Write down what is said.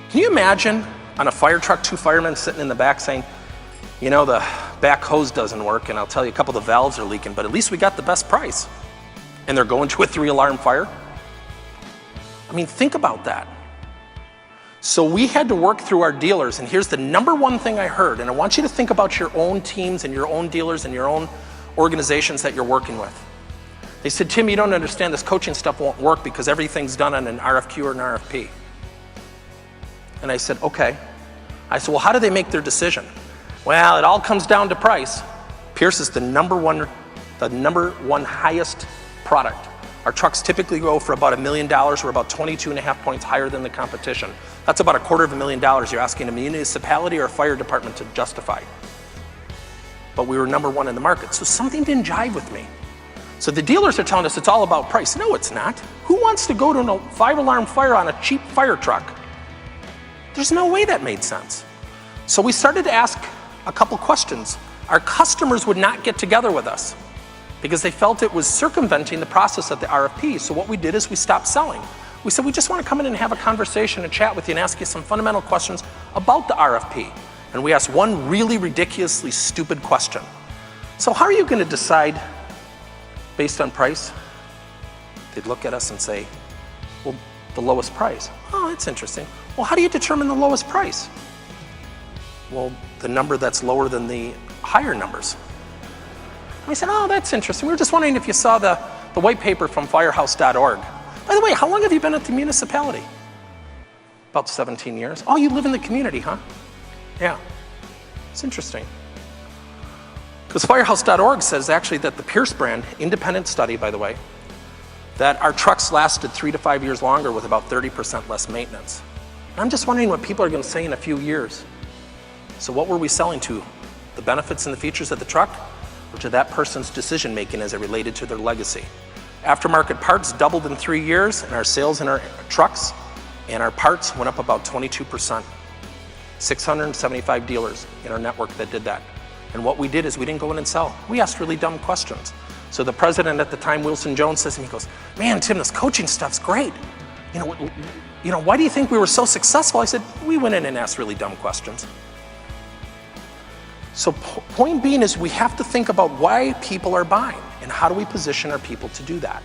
Can you imagine on a fire truck, 2 firemen sitting in the back saying, you know, the back hose doesn't work, and I'll tell you a couple of the valves are leaking, but at least we got the best price. And they're going to a 3-alarm fire? I mean, think about that. So we had to work through our dealers, and here's the number one thing I heard, and I want you to think about your own teams and your own dealers and your own organizations that you're working with. They said, Tim, you don't understand, this coaching stuff won't work because everything's done on an RFQ or an RFP. And I said, okay. I said, well, how do they make their decision? Well, it all comes down to price. Pierce is the number one highest product. Our trucks typically go for about $1 million. We're about 22.5 points higher than the competition. That's about $250,000 you're asking a municipality or a fire department to justify. But we were number one in the market, so something didn't jive with me. So the dealers are telling us it's all about price. No, it's not. Who wants to go to a 5-alarm fire on a cheap fire truck? There's no way that made sense. So we started to ask a couple questions. Our customers would not get together with us because they felt it was circumventing the process of the RFP. So what we did is we stopped selling. We said, we just want to come in and have a conversation and chat with you and ask you some fundamental questions about the RFP. And we asked one really ridiculously stupid question. So how are you going to decide based on price? They'd look at us and say, well, the lowest price. Oh, that's interesting. Well, how do you determine the lowest price? Well, the number that's lower than the higher numbers. We said, oh, that's interesting. We were just wondering if you saw the white paper from firehouse.org. By the way, how long have you been at the municipality? About 17 years. Oh, you live in the community, huh? Yeah, it's interesting. Because firehouse.org says actually that the Pierce brand, independent study, by the way, that our trucks lasted 3 to 5 years longer with about 30% less maintenance. I'm just wondering what people are going to say in a few years. So what were we selling to? The benefits and the features of the truck, or to that person's decision making as it related to their legacy? Aftermarket parts doubled in 3 years, and our sales in our trucks and our parts went up about 22%. 675 dealers in our network that did that. And what we did is we didn't go in and sell. We asked really dumb questions. So the president at the time, Wilson Jones, says to me, he goes, man, Tim, this coaching stuff's great. You know, why do you think we were so successful? I said, we went in and asked really dumb questions. So point being is we have to think about why people are buying and how do we position our people to do that.